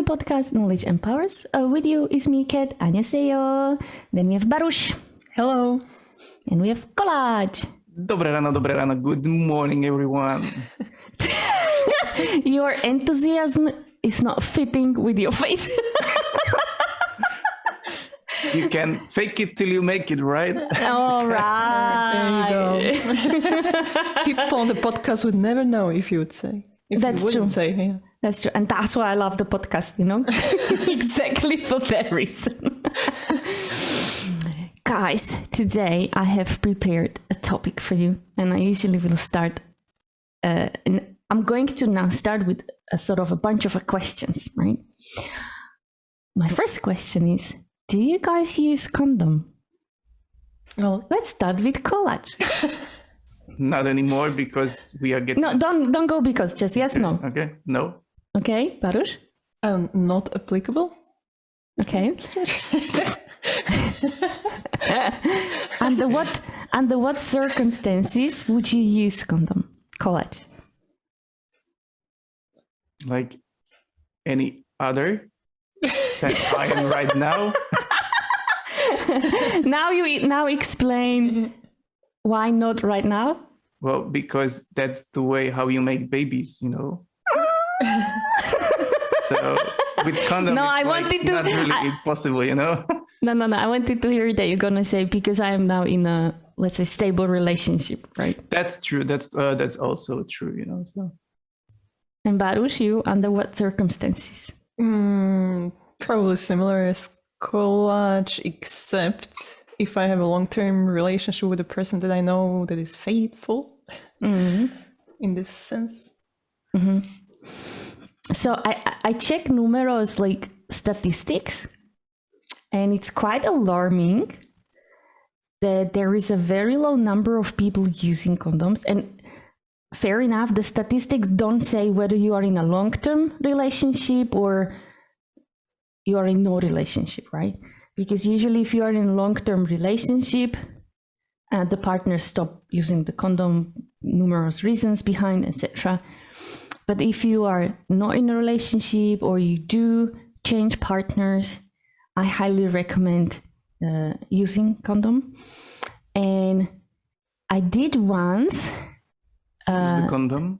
podcast Knowledge Empowers. With you is me, Kat. 안녕하세요. Then we have Baruch. Hello. And we have Collage. Dobré ráno. Good morning, everyone. Your enthusiasm is not fitting with your face. You can fake it till you make it, right? All right. There you go. People on the podcast would never know if you would say. If That's you wouldn't true. Say, yeah. That's true. And that's why I love the podcast, you know? Exactly for that reason. Guys, today I have prepared a topic for you. And I usually will start... and I'm going to now start with a sort of a bunch of questions, right? My first question is, do you guys use condom? Well, Let's start with Collage. Not anymore because we are getting... No, don't go because, just yes, no. Okay, no. Okay, Baruch? not applicable. Okay. Under what circumstances would you use condom? Collage. Like any other that I am right now. Now explain why not right now. Well, because that's the way how you make babies, you know. So with condom, No, it's I like wanted to- not really impossible, you know. No. I wanted to hear that you're gonna say because I am now in a, let's say, stable relationship, right? That's true. That's also true, you know. So And Baruch, you under what circumstances? Probably similar as Collage, except if I have a long-term relationship with a person that I know that is faithful in this sense. So I check numerous like statistics, and it's quite alarming that there is a very low number of people using condoms. And fair enough, the statistics don't say whether you are in a long-term relationship or you are in no relationship, right? Because usually if you are in a long-term relationship, the partners stop using the condom, numerous reasons behind, etc. But if you are not in a relationship or you do change partners, I highly recommend using condom. And I did once. use the condom.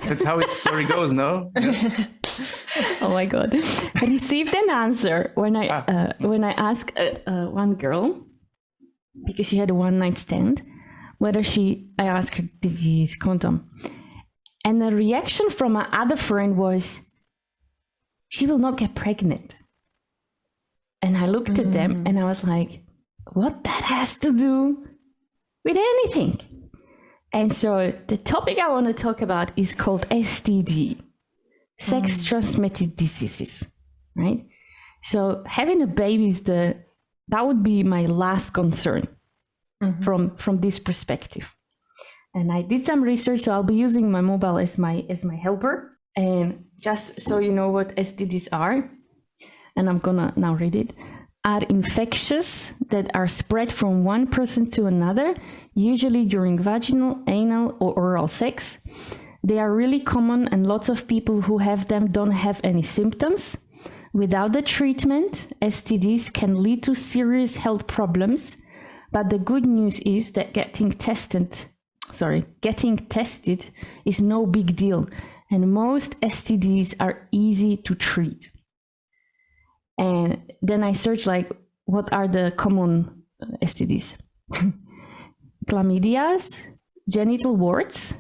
That's how its story goes, no? Oh my God. I received an answer when I asked one girl, because she had a one-night stand, I asked her, did you use condom? And the reaction from my other friend was, she will not get pregnant. And I looked at them and I was like, what that has to do with anything? And so the topic I want to talk about is called STD, sex transmitted diseases, right? So having a baby that would be my last concern from this perspective. And I did some research, so I'll be using my mobile as my helper. And just so you know what STDs are, and I'm gonna now read it, are infectious that are spread from one person to another, usually during vaginal, anal, or oral sex. They are really common, and lots of people who have them don't have any symptoms. Without the treatment, STDs can lead to serious health problems, but the good news is that getting tested is no big deal, and most STDs are easy to treat. And then I searched, like, what are the common STDs? Chlamydias, genital warts,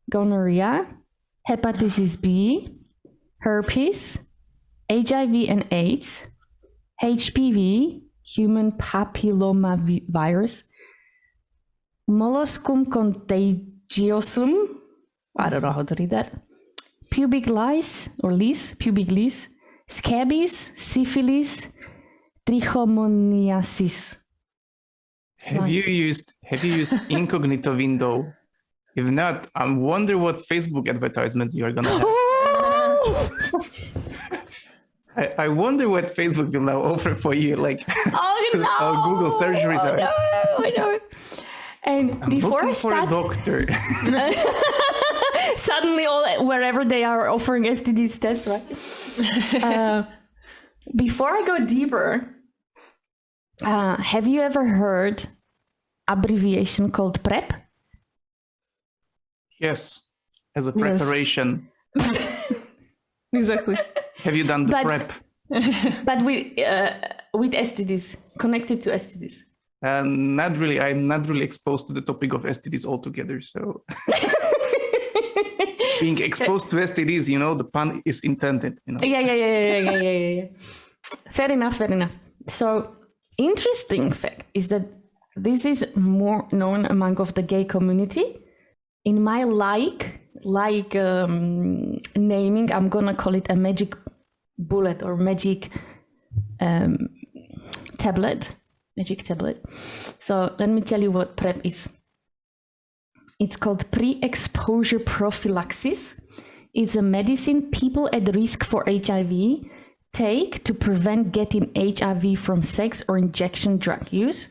gonorrhea, hepatitis B, herpes, HIV and AIDS, HPV, human papillomavirus, molluscum contagiosum, I don't know how to read that, pubic lice, scabies, syphilis, trichomoniasis. Have you used incognito window? If not, I wonder what Facebook advertisements you are gonna have. I wonder what Facebook will now offer for you, like Oh no! Google search results. I know. And I'm before looking I start, for a doctor. Suddenly, wherever they are offering STDs test, right? Before I go deeper, have you ever heard abbreviation called PrEP? Yes, as a Yes. preparation. Exactly. Have you done the prep? But with STDs, connected to STDs. Not really. I'm not really exposed to the topic of STDs altogether. So being exposed to STDs, the pun is intended. Yeah. Fair enough. So interesting fact is that this is more known among of the gay community. In my naming, I'm gonna call it a magic bullet or magic tablet. Magic tablet. So let me tell you what PrEP is. It's called pre-exposure prophylaxis. It's a medicine people at risk for HIV take to prevent getting HIV from sex or injection drug use.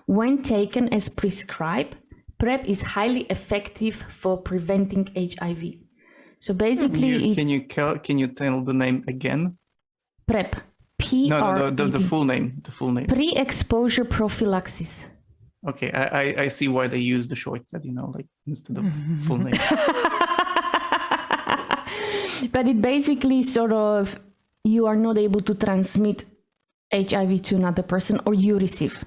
When taken as prescribed, PrEP is highly effective for preventing HIV. So basically, can you tell the name again? PrEP. No, the full name. The full name. Pre-exposure prophylaxis. Okay, I see why they use the shortcut, instead of the full name. But it basically sort of, you are not able to transmit HIV to another person, or you receive,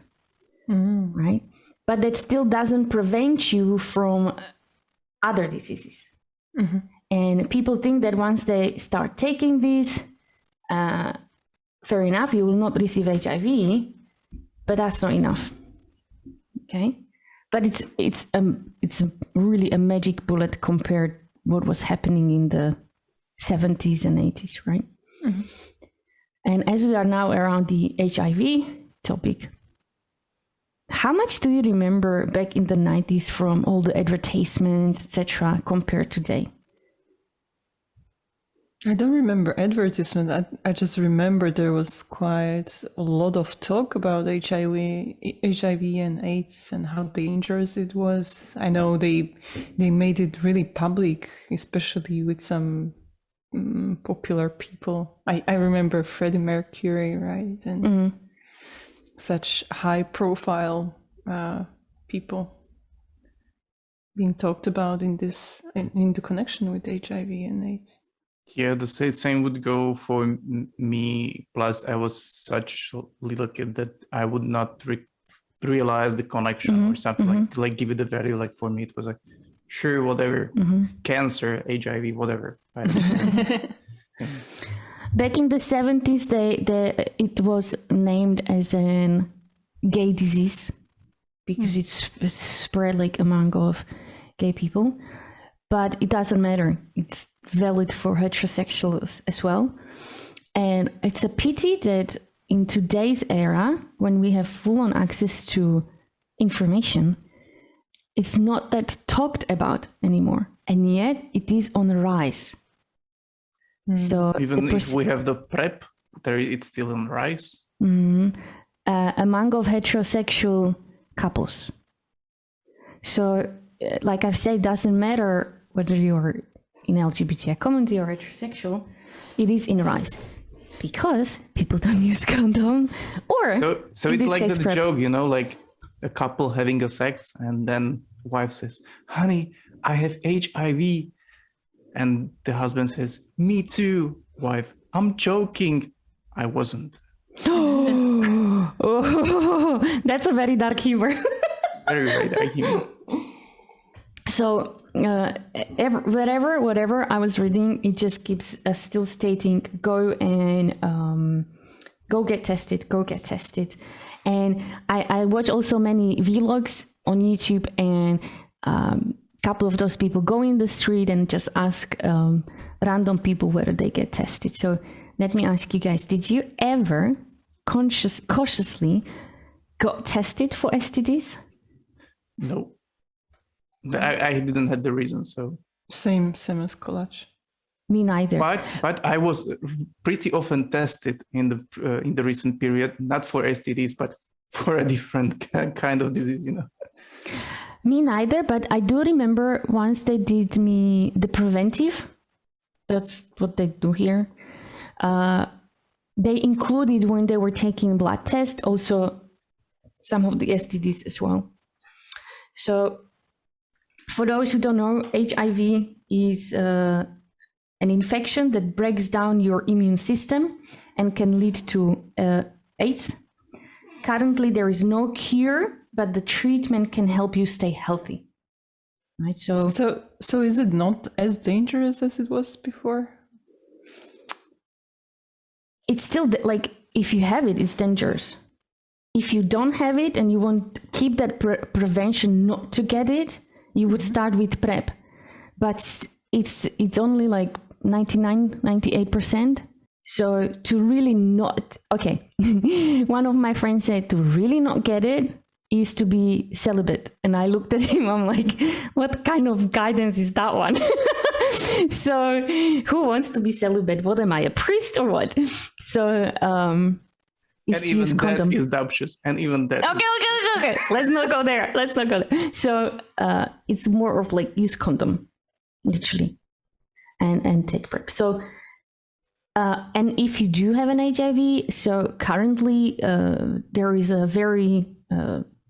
right? But that still doesn't prevent you from other diseases. Mm-hmm. And people think that once they start taking this, fair enough, you will not receive HIV, but that's not enough. Okay, but it's really a magic bullet compared what was happening in the 70s and 80s, right? Mm-hmm. And as we are now around the HIV topic, how much do you remember back in the 90s from all the advertisements, etc., compared to today? I don't remember advertisement. I just remember there was quite a lot of talk about HIV and AIDS and how dangerous it was. I know they made it really public, especially with some popular people. I remember Freddie Mercury, right? And such high profile people being talked about in the connection with HIV and AIDS. Yeah, the same would go for me. Plus, I was such a little kid that I would not realize the connection or something like give it a value. Like for me, it was like, sure, whatever, cancer, HIV, whatever. I don't care. Back in the 70s, it was named as a gay disease because it's spread like among of gay people. But it doesn't matter. It's valid for heterosexuals as well. And it's a pity that in today's era, when we have full-on access to information, it's not that talked about anymore. And yet it is on the rise. So even if we have the PrEP, it's still on the rise. Among of heterosexual couples. So like I've said, it doesn't matter whether you're in LGBTI community or heterosexual, it is in rise because people don't use condom or so it's like the joke, like a couple having a sex and then wife says, honey, I have HIV, and the husband says, me too. Wife, I'm joking, I wasn't. Oh, that's a very dark humor. Very, very dark humor. So whatever I was reading, it just keeps still stating, go get tested. And I watch also many vlogs on YouTube, and a couple of those people go in the street and just ask random people whether they get tested. So let me ask you guys, did you ever cautiously got tested for STDs? No. I didn't have the reason, so same as Collage. Me neither. But I was pretty often tested in the recent period, not for STDs, but for a different kind of disease, Me neither, but I do remember once they did me the preventive. That's what they do here. They included, when they were taking blood test, also some of the STDs as well. So for those who don't know, HIV is an infection that breaks down your immune system and can lead to AIDS. Currently, there is no cure, but the treatment can help you stay healthy. Right? So is it not as dangerous as it was before? It's still like, if you have it, it's dangerous. If you don't have it and you want to keep that prevention not to get it, you would start with PrEP. But it's only like 99, 98%. So to really not, okay. One of my friends said to really not get it is to be celibate. And I looked at him, I'm like, what kind of guidance is that one? So who wants to be celibate? What am I, a priest or what? So and even that is doubt. And even that. Okay. Let's not go there. So it's more of like, use condom, literally, and take PrEP. So and if you do have an HIV, so currently there is a very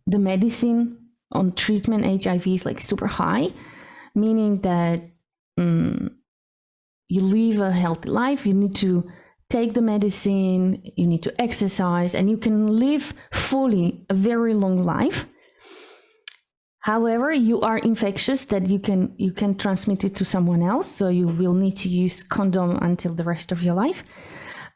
the medicine on treatment HIV is like super high, meaning that you live a healthy life. You need to take the medicine, you need to exercise, and you can live fully a very long life. However, you are infectious, that you can transmit it to someone else, so you will need to use condom until the rest of your life.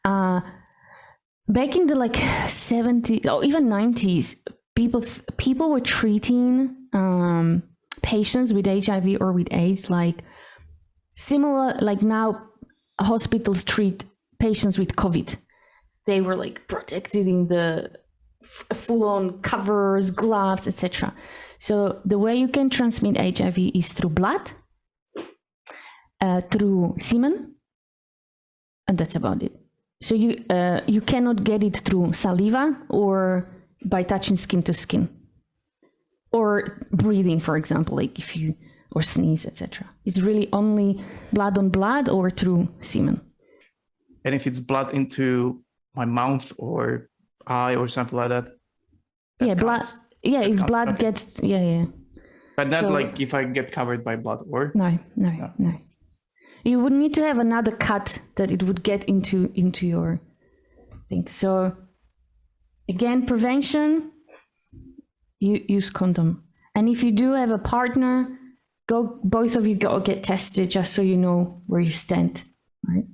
Back in the like 70s or even 90s, people were treating patients with HIV or with AIDS like similar, like now hospitals treat patients with COVID. They were like protected in the full-on covers, gloves, etc. So the way you can transmit HIV is through blood, through semen, and that's about it. So you cannot get it through saliva or by touching skin to skin, or breathing, for example, like if you or sneeze, etc. It's really only blood on blood or through semen. And if it's blood into my mouth or eye or something like that. Yeah, blood. Yeah, if blood okay. gets, yeah. But not like if I get covered by blood or? No. You would need to have another cut that it would get into your thing. So again, prevention, you use condom. And if you do have a partner, both of you go get tested just so you know where you stand, right?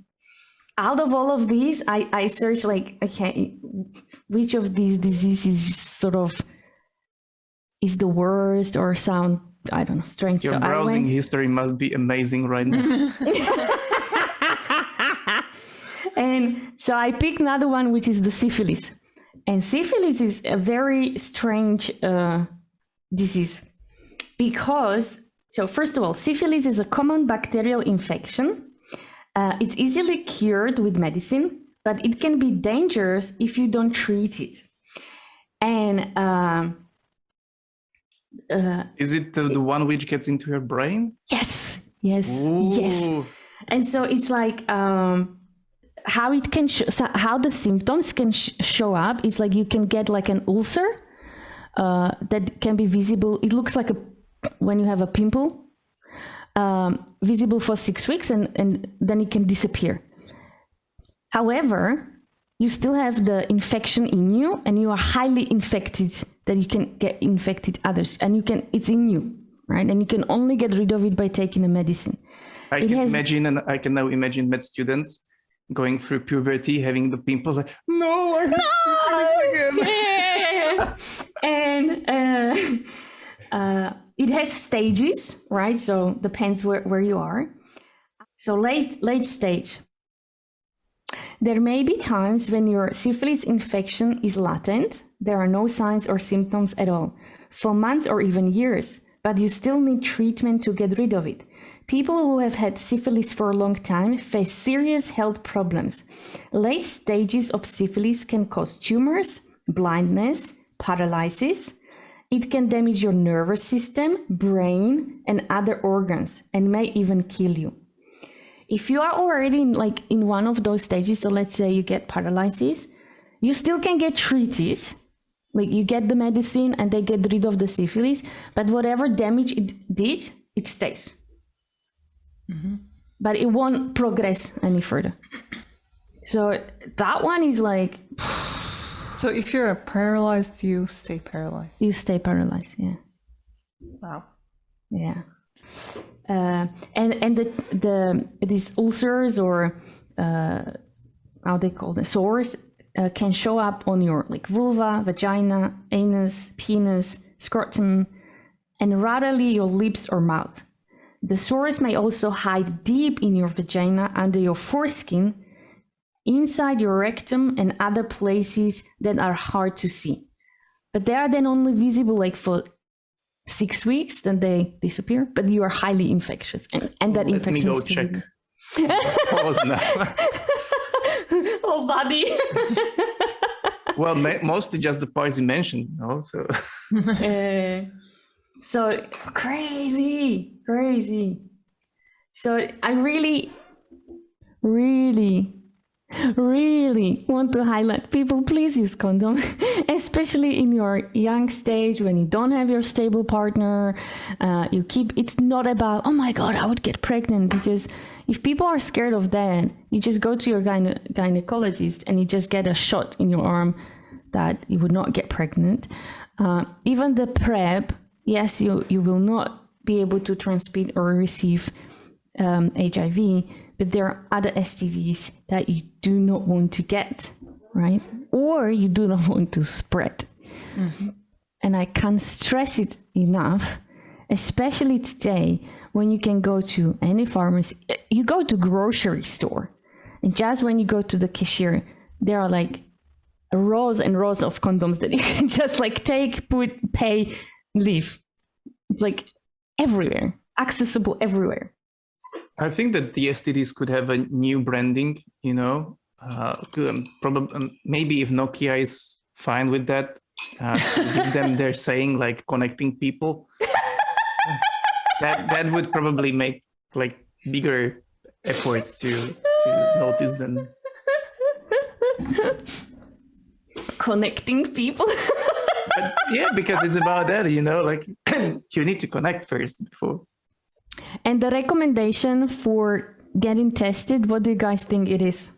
Out of all of these, I searched like, okay, which of these diseases sort of is the worst or sound, I don't know, strange. Your browsing history must be amazing right now. And so I picked another one, which is the syphilis. And syphilis is a very strange disease because, so first of all, syphilis is a common bacterial infection. It's easily cured with medicine, but it can be dangerous if you don't treat it. And is it the one which gets into your brain? Yes. Ooh. Yes. And so it's like how it can how the symptoms can show up is like you can get like an ulcer that can be visible. It looks like when you have a pimple, visible for 6 weeks, and then it can disappear. However, you still have the infection in you, and you are highly infected, that you can get infected others, and it's in you, right? And you can only get rid of it by taking a medicine. I can now imagine med students going through puberty, having the pimples, like, no, I have syphilis again. And it has stages, right? So depends where you are. So late stage. There may be times when your syphilis infection is latent. There are no signs or symptoms at all for months or even years, but you still need treatment to get rid of it. People who have had syphilis for a long time face serious health problems. Late stages of syphilis can cause tumors, blindness, paralysis, it can damage your nervous system, brain, and other organs, and may even kill you. If you are already in one of those stages, so let's say you get paralysis, you still can get treated. Like you get the medicine and they get rid of the syphilis, but whatever damage it did, it stays. Mm-hmm. But it won't progress any further. So that one is like... So if you're paralyzed, you stay paralyzed. You stay paralyzed, yeah. Wow. Yeah. And these ulcers or how they call them, sores, can show up on your like vulva, vagina, anus, penis, scrotum, and rarely your lips or mouth. The sores may also hide deep in your vagina, under your foreskin, inside your rectum, and other places that are hard to see. But they are then only visible like for 6 weeks, then they disappear, but you are highly infectious. And that infection is check. Pause now. Whole body. Well, mostly just the parts you mentioned, no? So crazy. So I really want to highlight, people, please use condom, especially in your young stage when you don't have your stable partner. It's not about, oh my God, I would get pregnant, because if people are scared of that, you just go to your gynecologist and you just get a shot in your arm that you would not get pregnant. Even the PrEP, yes, you will not be able to transmit or receive HIV, but there are other STDs that you do not want to get, right? Or you do not want to spread. Mm-hmm. And I can't stress it enough, especially today when you can go to any pharmacy, you go to grocery store, and just when you go to the cashier, there are like rows and rows of condoms that you can just like take, put, pay, leave. It's like everywhere, accessible everywhere. I think that the STDs could have a new branding, you know, probably maybe if Nokia is fine with that, give them their saying like connecting people. that would probably make like bigger effort to notice them. Connecting people. But yeah, because it's about that, you know, like you need to connect first before. And the recommendation for getting tested, what do you guys think it is?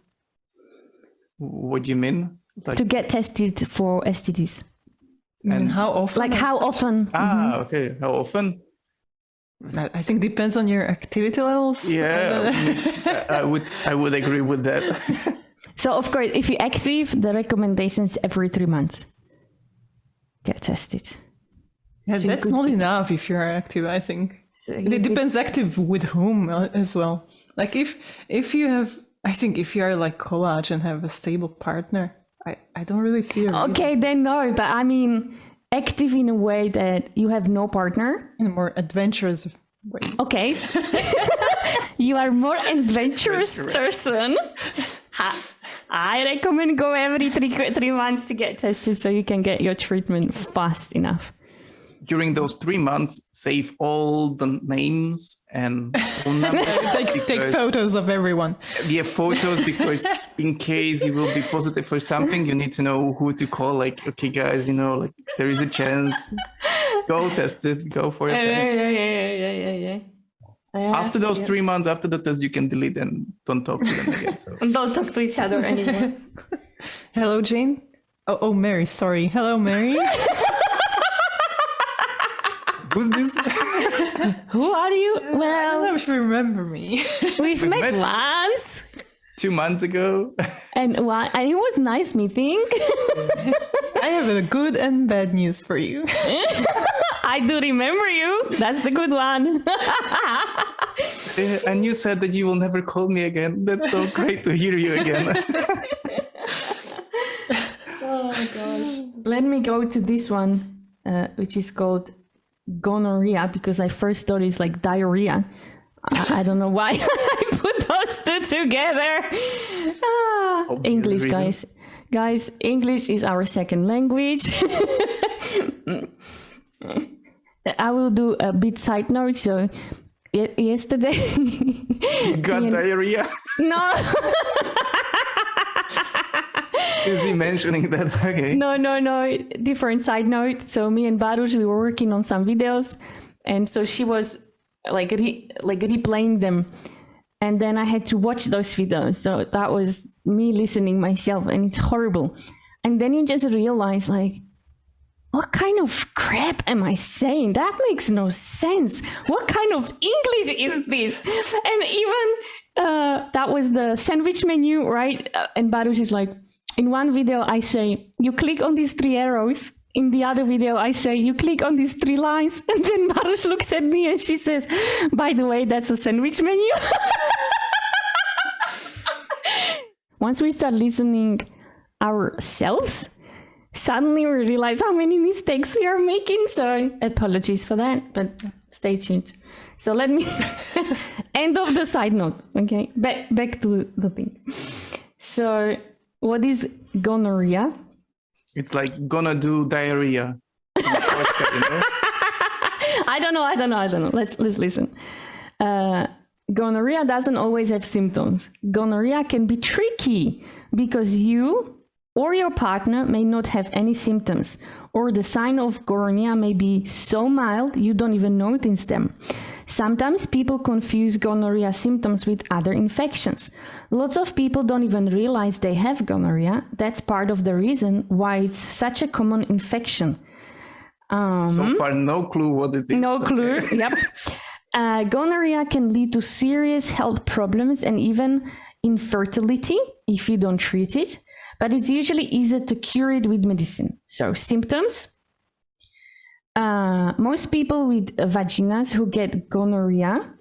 What do you mean? Like, to get tested for STDs. And how often? Like how often? Okay. How often? I think depends on your activity levels. Yeah, I would agree with that. So of course, if you're active, the recommendation is every 3 months. Get tested. Yeah, so that's not enough if you're active, I think. So it depends active with whom as well. Like if you have, I think if you are like collage and have a stable partner, I don't really see a reason. Okay, then no, but I mean active in a way that you have no partner. In a more adventurous way. Okay. You are more adventurous person. I recommend go every 3 months to get tested so you can get your treatment fast enough. During those 3 months, save all the names and phone numbers. Take photos of everyone. Yeah, photos, because in case you will be positive for something, you need to know who to call. Like, okay, guys, you know, like there is a chance. Go test it. Go for a test. Yeah. After those 3 months, after the test, you can delete and don't talk to them again. So. Don't talk to each other anymore. Hello, Jane. Oh, Mary. Sorry. Hello, Mary. Who's this? Who are you? Well, I don't know if you remember me. We've met once. 2 months ago. And it was nice meeting. I have a good and bad news for you. I do remember you. That's the good one. And you said that you will never call me again. That's so great to hear you again. Oh my gosh. Let me go to this one, which is called gonorrhea, because I first thought it's like diarrhea. I don't know why I put those two together. English, guys. English is our second language. I will do a bit side note. So yesterday, You got diarrhea? no, Is he mentioning that? Okay. no, different side note. So me and Baruch, we were working on some videos, and so she was like replaying them, and then I had to watch those videos. So that was me listening myself, and it's horrible. And then you just realize, like, what kind of crap am I saying? That makes no sense. What kind of English is this? And even that was the sandwich menu, right? And Baruch is like, in one video, I say, you click on these 3 arrows. In the other video, I say, you click on these 3 lines. And then Baruch looks at me and she says, by the way, that's a sandwich menu. Once we start listening ourselves, suddenly we realize how many mistakes we are making. So apologies for that, but stay tuned. So let me end of the side note. Okay, back to the thing. So what is gonorrhea? It's like gonna do diarrhea. Shortcut, you know? I don't know. Let's listen. Gonorrhea doesn't always have symptoms. Gonorrhea can be tricky because you or your partner may not have any symptoms, or the sign of gonorrhea may be so mild you don't even notice them. Sometimes people confuse gonorrhea symptoms with other infections. Lots of people don't even realize they have gonorrhea. That's part of the reason why it's such a common infection. So far, no clue what it is. No clue, yep. Gonorrhea can lead to serious health problems and even infertility if you don't treat it, but it's usually easier to cure it with medicine. So symptoms. Most people with vaginas who get gonorrhea.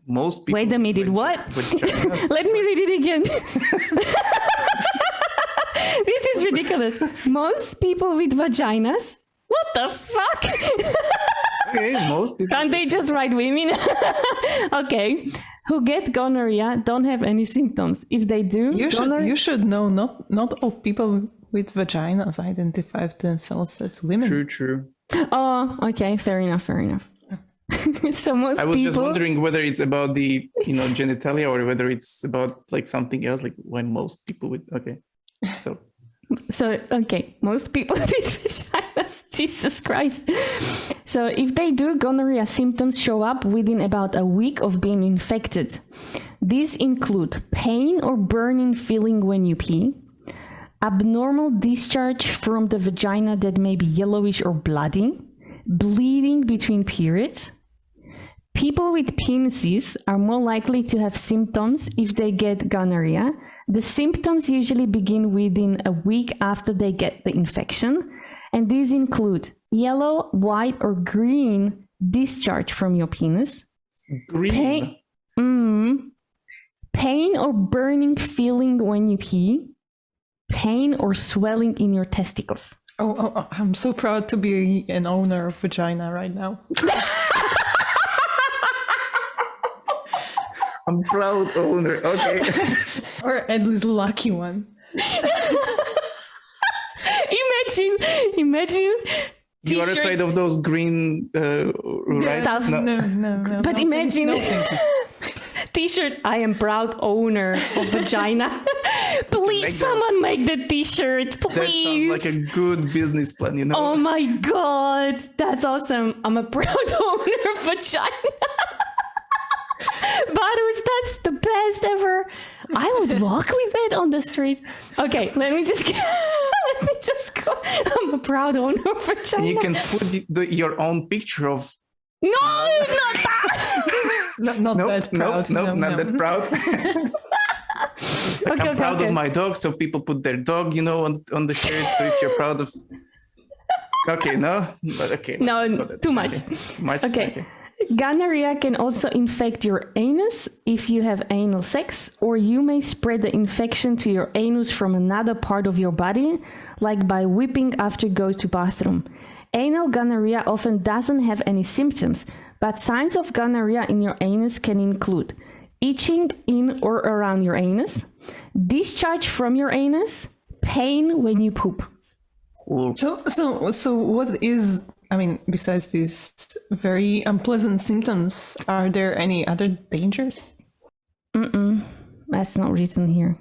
Most people. Wait a minute, what? Let me read it again. This is ridiculous. Most people with vaginas. What the fuck? Okay, most people. Can't they just write women? Okay. Who get gonorrhea don't have any symptoms. If they do, You should know not all people with vaginas identify themselves as women. True. Oh, okay. Fair enough. So most I was people... just wondering whether it's about the genitalia or whether it's about like something else, like when most people with So, okay, most people with vaginas, Jesus Christ. So if they do, gonorrhea symptoms show up within about a week of being infected. These include pain or burning feeling when you pee, abnormal discharge from the vagina that may be yellowish or bloody, bleeding between periods. People with penises are more likely to have symptoms if they get gonorrhea. The symptoms usually begin within a week after they get the infection, and these include yellow, white, or green discharge from your penis. green. Pain or burning feeling when you pee. Pain or swelling in your testicles. Oh, I'm so proud to be an owner of vagina right now. I'm proud owner. Okay. Or at least lucky one. Imagine. You are afraid of those green right? Stuff. No. But imagine t-shirt, I am proud owner of vagina. Please, someone make the t-shirt, please. That sounds like a good business plan, you know? Oh my God, that's awesome. I'm a proud owner of vagina. Baruch, that's the best ever. I would walk with it on the street. Okay, let me just go. I'm a proud owner of vagina. And you can put your own picture of... No, not that. Not that proud. Not that proud. Like, I'm proud of my dog, so people put their dog, on the shirt. So if you're proud of... Okay, no? Okay. No, too much. Okay. Gonorrhea can also infect your anus if you have anal sex, or you may spread the infection to your anus from another part of your body, like by whipping after you go to bathroom. Anal gonorrhea often doesn't have any symptoms, but signs of gonorrhea in your anus can include itching in or around your anus, discharge from your anus, pain when you poop. So what is I mean, besides these very unpleasant symptoms, are there any other dangers? That's not written here.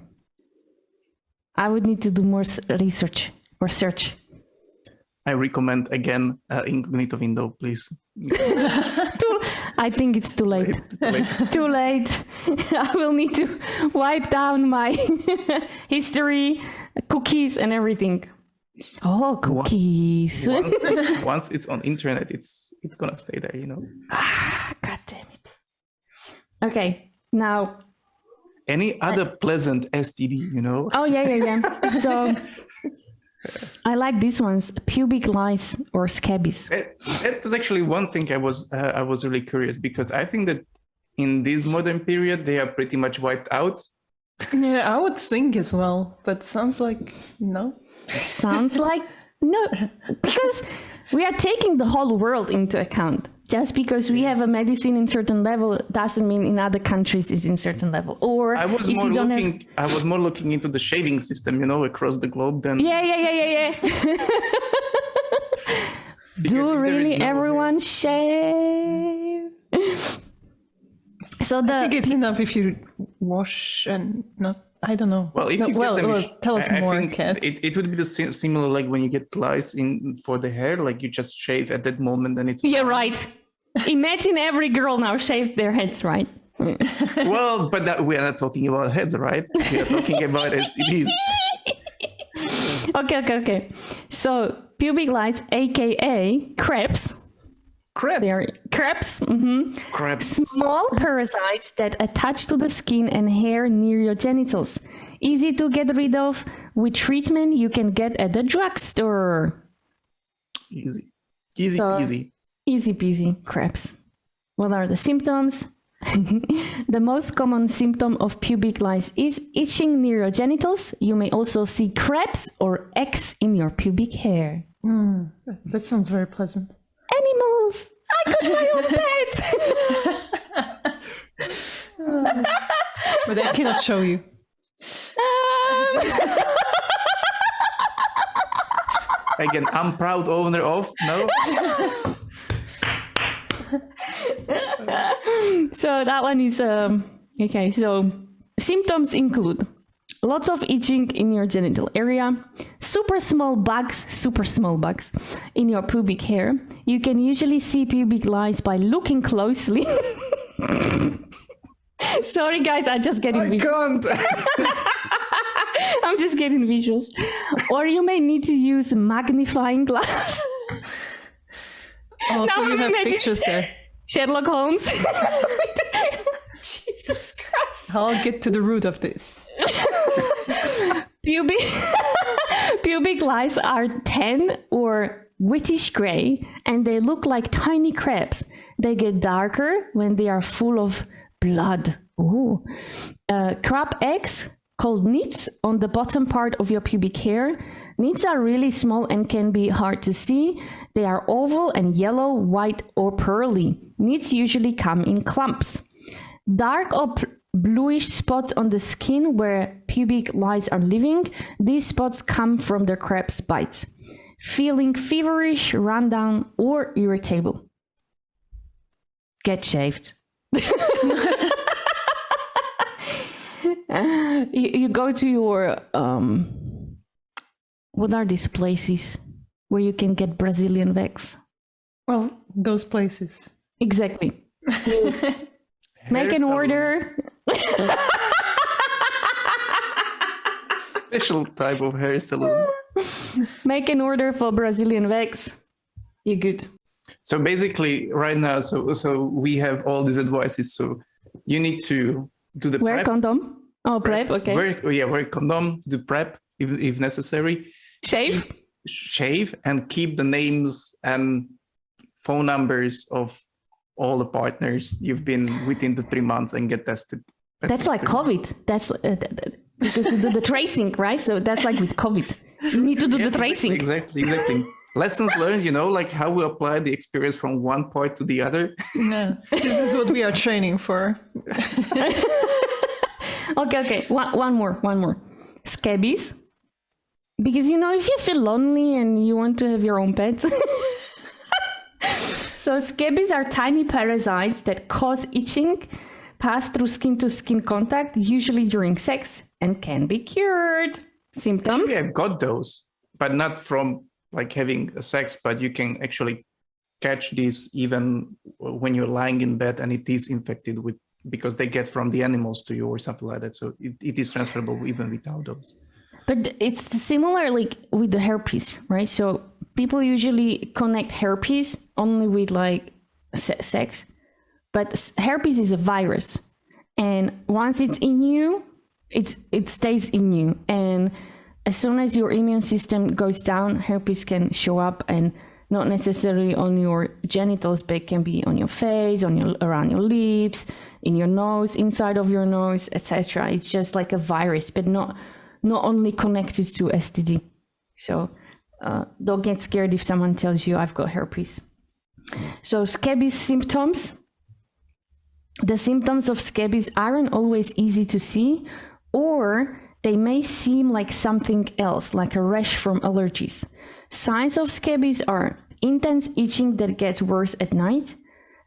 I would need to do more research or search. I recommend again incognito window, please. I think it's too late. Too late. I will need to wipe down my history, cookies, and everything. Oh, cookies! Once it's on internet, it's gonna stay there, you know. God damn it. Okay, now. Any other pleasant STD, you know? Oh yeah. So I like these ones: pubic lice or scabies. That's actually one thing I was really curious, because I think that in this modern period they are pretty much wiped out. Yeah, I would think as well, but sounds like no. Sounds like no, because we are taking the whole world into account. Just because we have a medicine in certain level doesn't mean in other countries is in certain level. Or I was more looking into the shaving system, you know, across the globe than. Yeah. Do really everyone shave? So I think it's enough if you wash and not. I don't know. Well, if you get them, tell us more, think Kat. it would be the similar like when you get lice in for the hair, like you just shave at that moment and it's. Yeah, right. Imagine every girl now shaved their heads, right? Well, but we are not talking about heads, right? We are talking about STDs. Okay. So pubic lice, aka crabs. Crabs. Crabs. Small parasites that attach to the skin and hair near your genitals. Easy to get rid of with treatment you can get at the drugstore. Easy peasy. Crabs. What are the symptoms? The most common symptom of pubic lice is itching near your genitals. You may also see crabs or eggs in your pubic hair. That sounds very pleasant. Animals! I got my own pets! But I cannot show you. Again, I'm proud owner of, no? So that one is, okay, so symptoms include lots of itching in your genital area, super small bugs in your pubic hair. You can usually see pubic lice by looking closely. Sorry guys, I'm just getting visuals. I'm just getting visuals. Or you may need to use magnifying glass. Oh, so you have pictures there. Sherlock Holmes. Jesus Christ. I'll get to the root of this. Pubic lice are tan or whitish gray, and they look like tiny crabs. They get darker when they are full of blood. Ooh. Crab eggs, called nits, on the bottom part of your pubic hair. Nits are really small and can be hard to see. They are oval and yellow, white, or pearly. Nits usually come in clumps. Dark or bluish spots on the skin where pubic lice are living. These spots come from the crab's bites. Feeling feverish, rundown, or irritable. Get shaved. You go to your what are these places where you can get Brazilian wax? Well, those places. Exactly. Make an order. Special type of hair salon. Make an order for Brazilian wax. You're good. So basically, right now, so we have all these advices. So you need to do the wear prep. Condom. Oh, prep. Okay. Wear condom. Do prep if necessary. Shave and keep the names and phone numbers of all the partners you've been within the 3 months and get tested. That's like COVID. That's because you do the tracing, right? So that's like with COVID. You need to do the tracing. Exactly. Lessons learned, like how we apply the experience from one part to the other. No, this is what we are training for. Okay. One more. Scabies. Because, if you feel lonely and you want to have your own pets, So scabies are tiny parasites that cause itching, pass through skin-to-skin contact, usually during sex, and can be cured. Symptoms? Actually, I've got those, but not from like having sex, but you can actually catch these even when you're lying in bed and it is infected with, because they get from the animals to you or something like that. So it is transferable even without those. But it's similar like with the herpes, right? So people usually connect herpes only with like sex, but herpes is a virus. And once it's in you, it stays in you. And as soon as your immune system goes down, herpes can show up, and not necessarily on your genitals, but it can be on your face, around your lips, in your nose, inside of your nose, etc. It's just like a virus, but not only connected to STD. So don't get scared if someone tells you I've got herpes. So scabies symptoms. The symptoms of scabies aren't always easy to see, or they may seem like something else, like a rash from allergies. Signs of scabies are intense itching that gets worse at night,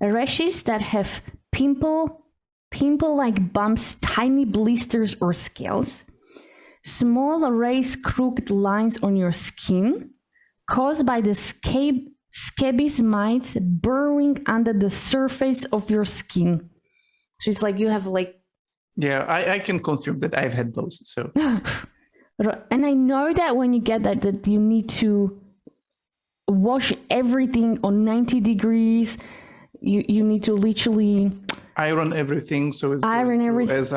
rashes that have pimple-like bumps, tiny blisters or scales, small raised crooked lines on your skin caused by the scabies mites burrowing under the surface of your skin. So it's like you have like... Yeah, I can confirm that I've had those. So, and I know that when you get that you need to wash everything on 90 degrees. You need to literally iron everything, so it's as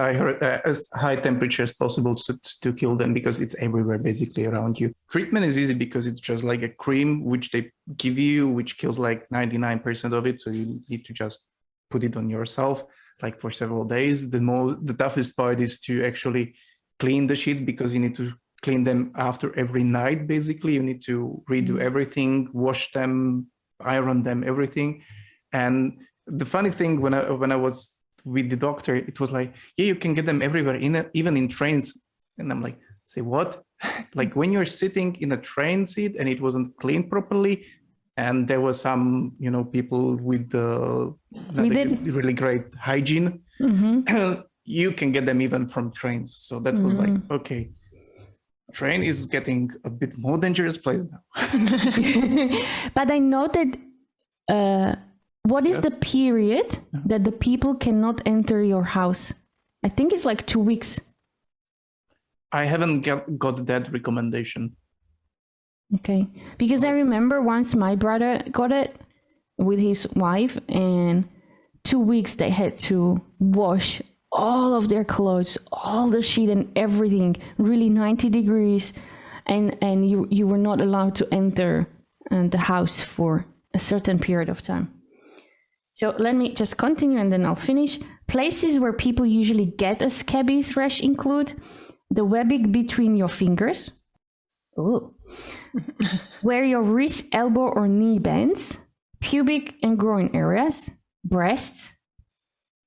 high temperature as possible to kill them, because it's everywhere basically around you. Treatment is easy because it's just like a cream which they give you, which kills like 99% of it. So you need to just put it on yourself like for several days. The toughest part is to actually clean the sheets, because you need to clean them after every night. Basically, you need to redo everything, wash them, iron them, everything. And the funny thing, when I was with the doctor, it was like, yeah, you can get them everywhere, even in trains. And I'm like, say what? Like when you're sitting in a train seat and it wasn't cleaned properly, and there was some, people with really great hygiene, you can get them even from trains. So that was like, okay, train is getting a bit more dangerous place now. But I know that what is the period that the people cannot enter your house? I think it's like 2 weeks. I haven't got that recommendation. Okay, because I remember once my brother got it with his wife, and 2 weeks they had to wash all of their clothes, all the sheet and everything, really 90 degrees, and you were not allowed to enter the house for a certain period of time. So let me just continue and then I'll finish. Places where people usually get a scabies rash include the webbing between your fingers, where your wrist, elbow, or knee bends, pubic and groin areas, breasts,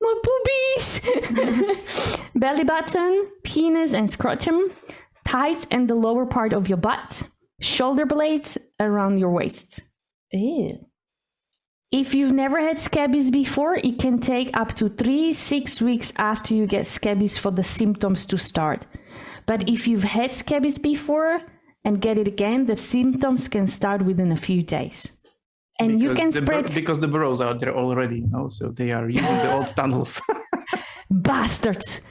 my boobies, belly button, penis and scrotum, thighs and the lower part of your butt, shoulder blades around your waist. Ew. If you've never had scabies before, it can take up to 3-6 weeks after you get scabies for the symptoms to start. But if you've had scabies before and get it again, the symptoms can start within a few days. And you can spread... Because the burrows are there already, so they are using the old tunnels. Bastards!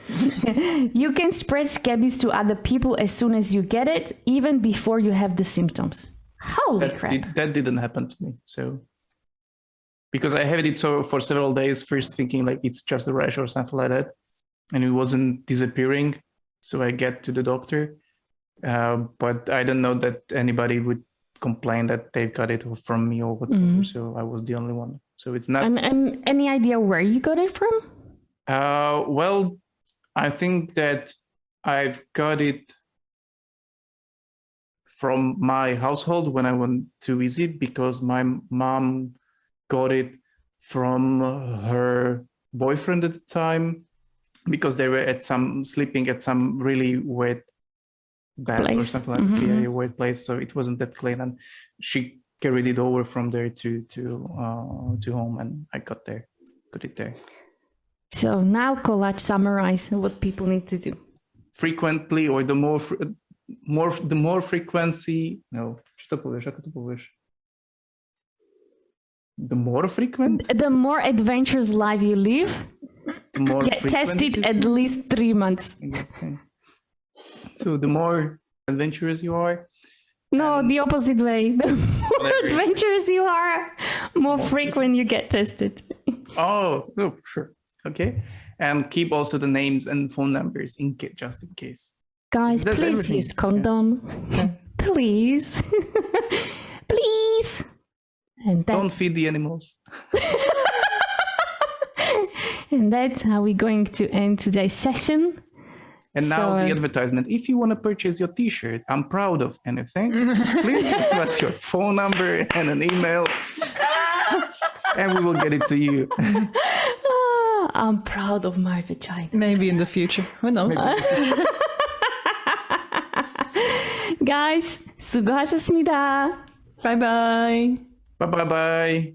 You can spread scabies to other people as soon as you get it, even before you have the symptoms. Holy crap. That didn't happen to me, so... Because I had it for several days, first thinking like it's just a rash or something like that, and it wasn't disappearing. So I get to the doctor, but I don't know that anybody would complain that they got it from me or whatsoever. So I was the only one. So it's not. And any idea where you got it from? Well, I think that I've got it from my household when I went to visit, because my mom got it from her boyfriend at the time, because they were sleeping at some really wet bed or something like that. Yeah, a wet place. So it wasn't that clean. And she carried it over from there to home, and I got it there. So now, Kolac, summarize what people need to do. Frequently, or the more frequency. No, что powiesz? Jak to powiesz? The more frequent? The more adventurous life you live, The more get tested at least 3 months. Okay. So the more adventurous you are. No, the opposite way. The more adventurous you are, more frequent you get tested. Oh, sure. Okay. And keep also the names and phone numbers just in case. Guys, That's please everything. use condom. Please. Please. And Don't that's, feed the animals. and that's how we're going to end today's session. And now So, the advertisement. If you want to purchase your t-shirt, I'm proud of anything, please give us your phone number and an email, and we will get it to you. I'm proud of my vagina. Maybe in the future. Who knows? Guys, 수고하셨습니다. Bye-bye. Bye.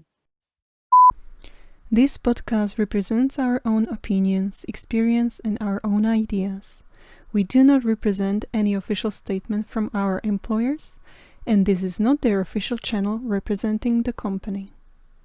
This podcast represents our own opinions, experience, and our own ideas. We do not represent any official statement from our employers, and this is not their official channel representing the company.